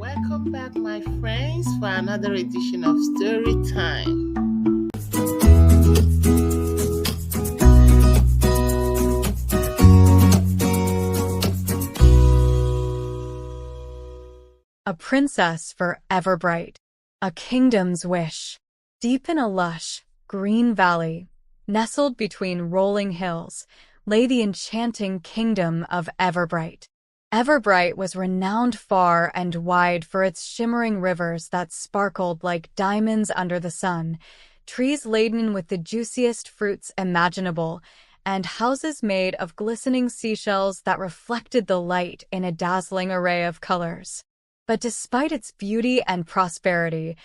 Welcome back, my friends, for another edition of Story Time. A princess for Everbright, a kingdom's wish. Deep in a lush, green valley, nestled between rolling hills, lay the enchanting kingdom of Everbright. Everbright was renowned far and wide for its shimmering rivers that sparkled like diamonds under the sun, trees laden with the juiciest fruits imaginable, and houses made of glistening seashells that reflected the light in a dazzling array of colors. But despite its beauty and prosperity,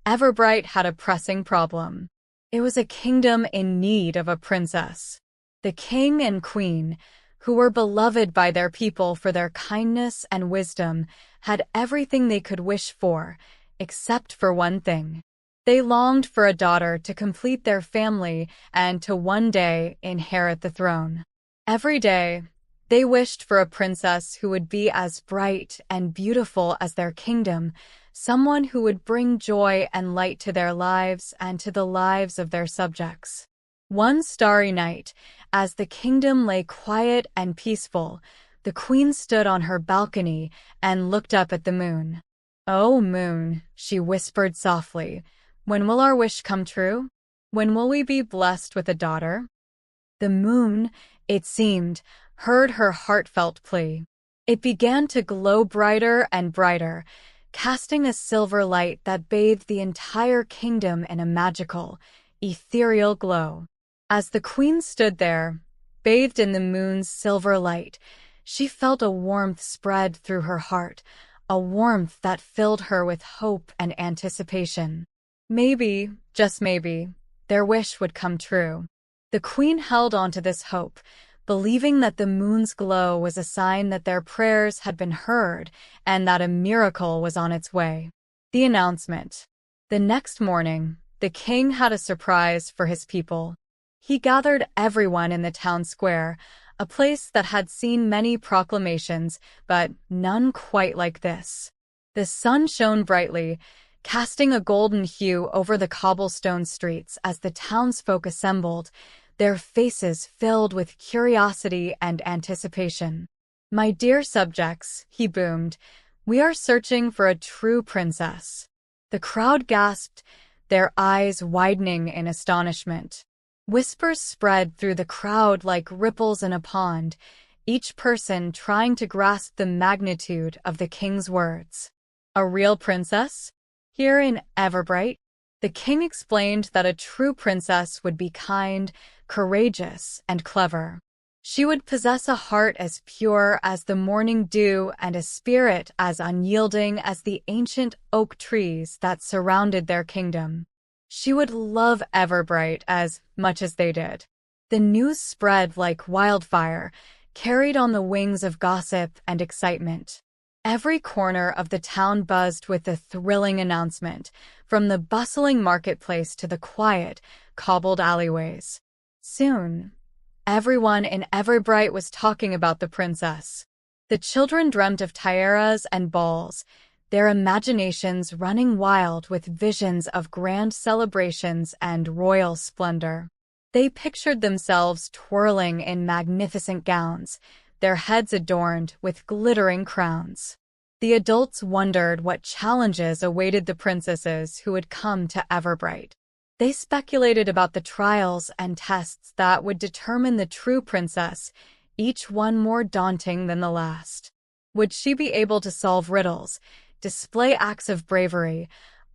Everbright had a pressing problem. It was a kingdom in need of a princess. The king and queen, who were beloved by their people for their kindness and wisdom, had everything they could wish for, except for one thing. They longed for a daughter to complete their family and to one day inherit the throne. Every day, they wished for a princess who would be as bright and beautiful as their kingdom, someone who would bring joy and light to their lives and to the lives of their subjects. One starry night, as the kingdom lay quiet and peaceful, the queen stood on her balcony and looked up at the moon. "Oh, moon," she whispered softly, "when will our wish come true? When will we be blessed with a daughter?" The moon, it seemed, heard her heartfelt plea. It began to glow brighter and brighter, casting a silver light that bathed the entire kingdom in a magical, ethereal glow. As the queen stood there, bathed in the moon's silver light, she felt a warmth spread through her heart, a warmth that filled her with hope and anticipation. Maybe, just maybe, their wish would come true. The queen held on to this hope, believing that the moon's glow was a sign that their prayers had been heard and that a miracle was on its way. The announcement. The next morning, the king had a surprise for his people. He gathered everyone in the town square, a place that had seen many proclamations, but none quite like this. The sun shone brightly, casting a golden hue over the cobblestone streets as the townsfolk assembled, their faces filled with curiosity and anticipation. "My dear subjects," he boomed, "we are searching for a true princess." The crowd gasped, their eyes widening in astonishment. Whispers spread through the crowd like ripples in a pond, each person trying to grasp the magnitude of the king's words. "A real princess? Here in Everbright?" The king explained that a true princess would be kind, courageous, and clever. She would possess a heart as pure as the morning dew and a spirit as unyielding as the ancient oak trees that surrounded their kingdom. She would love Everbright as much as they did. The news spread like wildfire, carried on the wings of gossip and excitement. Every corner of the town buzzed with the thrilling announcement, from the bustling marketplace to the quiet, cobbled alleyways. Soon, everyone in Everbright was talking about the princess. The children dreamt of tiaras and balls, their imaginations running wild with visions of grand celebrations and royal splendor. They pictured themselves twirling in magnificent gowns, their heads adorned with glittering crowns. The adults wondered what challenges awaited the princesses who would come to Everbright. They speculated about the trials and tests that would determine the true princess, each one more daunting than the last. Would she be able to solve riddles, display acts of bravery,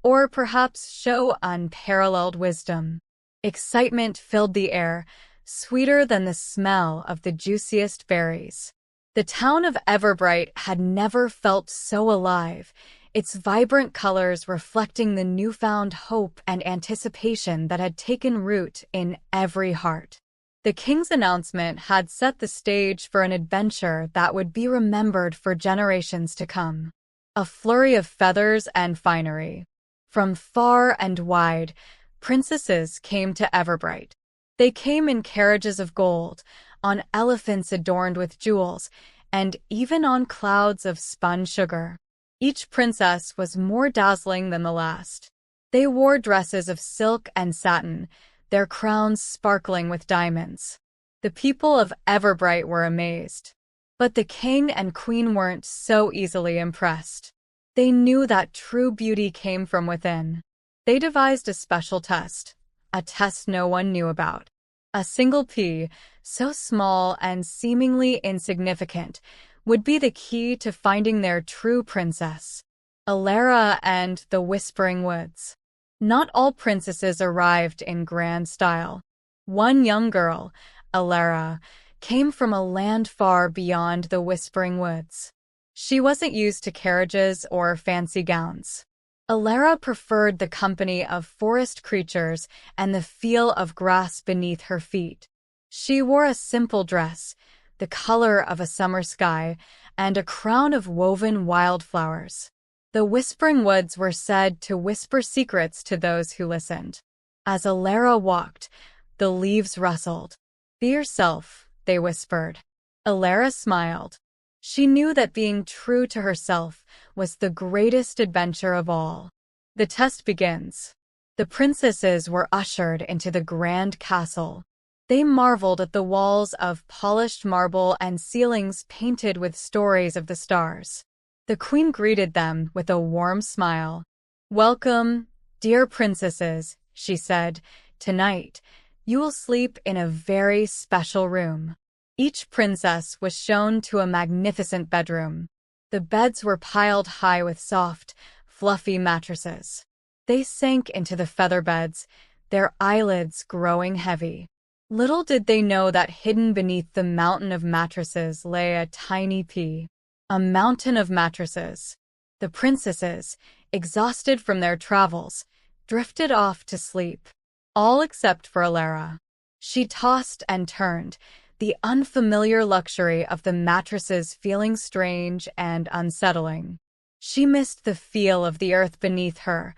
or perhaps show unparalleled wisdom? Excitement filled the air, sweeter than the smell of the juiciest berries. The town of Everbright had never felt so alive, its vibrant colors reflecting the newfound hope and anticipation that had taken root in every heart. The king's announcement had set the stage for an adventure that would be remembered for generations to come. A flurry of feathers and finery. From far and wide, princesses came to Everbright. They came in carriages of gold, on elephants adorned with jewels, and even on clouds of spun sugar. Each princess was more dazzling than the last. They wore dresses of silk and satin, their crowns sparkling with diamonds. The people of Everbright were amazed. But the king and queen weren't so easily impressed. They knew that true beauty came from within. They devised a special test, a test no one knew about. A single pea, so small and seemingly insignificant, would be the key to finding their true princess. Alara and the Whispering Woods. Not all princesses arrived in grand style. One young girl, Alara, came from a land far beyond the Whispering Woods. She wasn't used to carriages or fancy gowns. Alara preferred the company of forest creatures and the feel of grass beneath her feet. She wore a simple dress, the color of a summer sky, and a crown of woven wildflowers. The Whispering Woods were said to whisper secrets to those who listened. As Alara walked, the leaves rustled. "Be yourself," they whispered. Alara smiled. She knew that being true to herself was the greatest adventure of all. The test begins. The princesses were ushered into the grand castle. They marveled at the walls of polished marble and ceilings painted with stories of the stars. The queen greeted them with a warm smile. "Welcome, dear princesses," she said. "Tonight, you will sleep in a very special room." Each princess was shown to a magnificent bedroom. The beds were piled high with soft, fluffy mattresses. They sank into the feather beds, their eyelids growing heavy. Little did they know that hidden beneath the mountain of mattresses lay a tiny pea. A mountain of mattresses. The princesses, exhausted from their travels, drifted off to sleep. All except for Alara. She tossed and turned, the unfamiliar luxury of the mattresses feeling strange and unsettling. She missed the feel of the earth beneath her,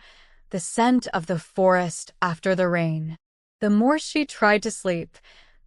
the scent of the forest after the rain. The more she tried to sleep,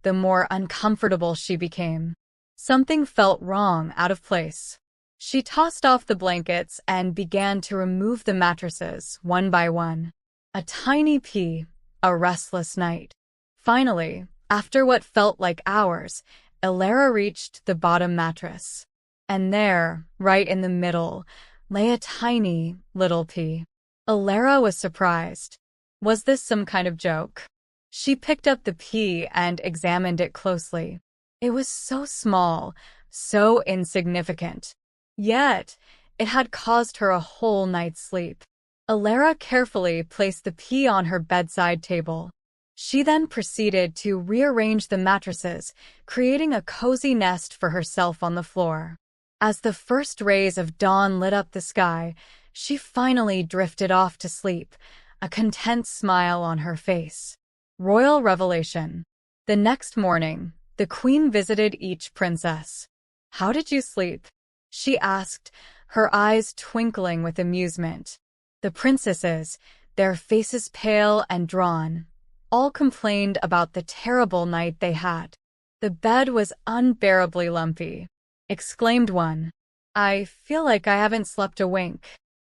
the more uncomfortable she became. Something felt wrong, out of place. She tossed off the blankets and began to remove the mattresses, one by one. A tiny pea, a restless night. Finally, after what felt like hours, Alara reached the bottom mattress. And there, right in the middle, lay a tiny, little pea. Alara was surprised. Was this some kind of joke? She picked up the pea and examined it closely. It was so small, so insignificant. Yet, it had caused her a whole night's sleep. Alara carefully placed the pea on her bedside table. She then proceeded to rearrange the mattresses, creating a cozy nest for herself on the floor. As the first rays of dawn lit up the sky, she finally drifted off to sleep, a content smile on her face. Royal revelation. The next morning, the queen visited each princess. "How did you sleep?" she asked, her eyes twinkling with amusement. The princesses, their faces pale and drawn, all complained about the terrible night they had. "The bed was unbearably lumpy," exclaimed one. "I feel like I haven't slept a wink,"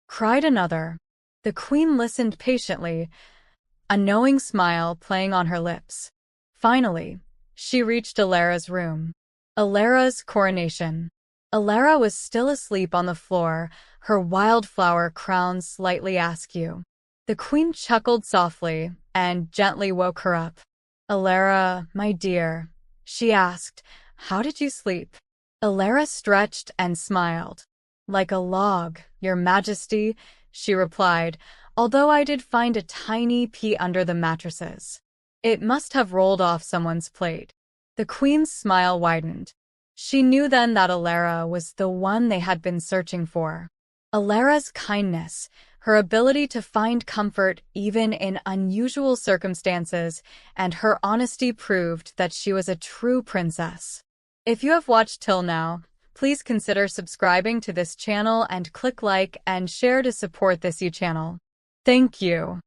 cried another. The queen listened patiently, a knowing smile playing on her lips. Finally, she reached Alara's room. Alara's coronation. Alara was still asleep on the floor, her wildflower crown slightly askew. The queen chuckled softly and gently woke her up. "Alara, my dear," she asked, "how did you sleep?" Alara stretched and smiled. "Like a log, Your Majesty," she replied, "although I did find a tiny pea under the mattresses. It must have rolled off someone's plate." The queen's smile widened. She knew then that Alara was the one they had been searching for. Alara's kindness, her ability to find comfort even in unusual circumstances, and her honesty proved that she was a true princess. If you have watched till now, please consider subscribing to this channel and click like and share to support this channel. Thank you.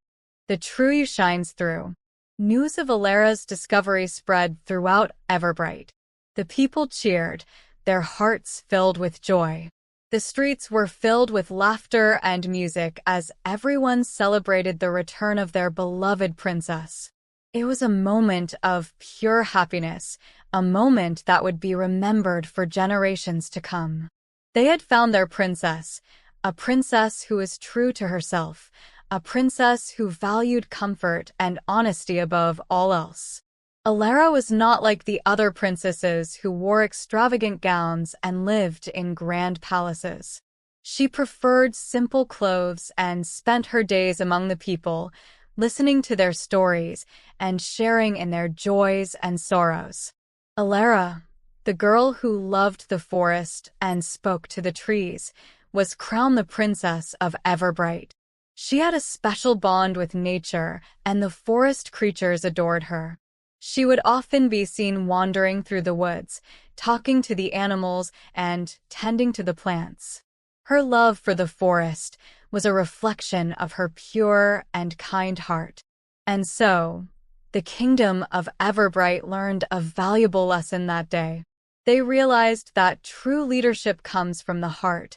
The true you shines through. News of Alara's discovery spread throughout Everbright. The people cheered, their hearts filled with joy. The streets were filled with laughter and music as everyone celebrated the return of their beloved princess. It was a moment of pure happiness, a moment that would be remembered for generations to come. They had found their princess, a princess who was true to herself, a princess who valued comfort and honesty above all else. Alara was not like the other princesses who wore extravagant gowns and lived in grand palaces. She preferred simple clothes and spent her days among the people, listening to their stories and sharing in their joys and sorrows. Alara, the girl who loved the forest and spoke to the trees, was crowned the princess of Everbright. She had a special bond with nature, and the forest creatures adored her. She would often be seen wandering through the woods, talking to the animals and tending to the plants. Her love for the forest was a reflection of her pure and kind heart. And so, the kingdom of Everbright learned a valuable lesson that day. They realized that true leadership comes from the heart,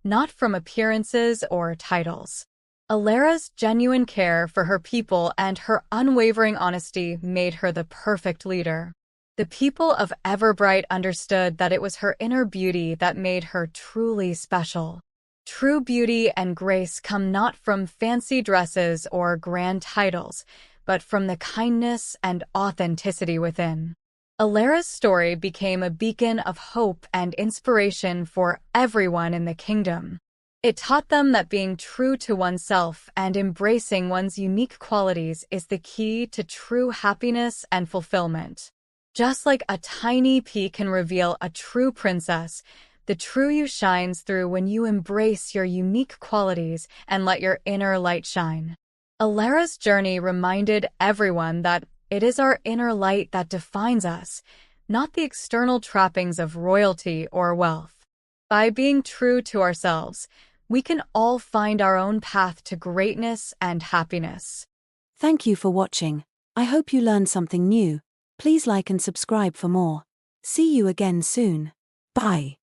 not from appearances or titles. Alara's genuine care for her people and her unwavering honesty made her the perfect leader. The people of Everbright understood that it was her inner beauty that made her truly special. True beauty and grace come not from fancy dresses or grand titles, but from the kindness and authenticity within. Alara's story became a beacon of hope and inspiration for everyone in the kingdom. It taught them that being true to oneself and embracing one's unique qualities is the key to true happiness and fulfillment. Just like a tiny pea can reveal a true princess, the true you shines through when you embrace your unique qualities and let your inner light shine. Alara's journey reminded everyone that it is our inner light that defines us, not the external trappings of royalty or wealth. By being true to ourselves, we can all find our own path to greatness and happiness. Thank you for watching. I hope you learned something new. Please like and subscribe for more. See you again soon. Bye.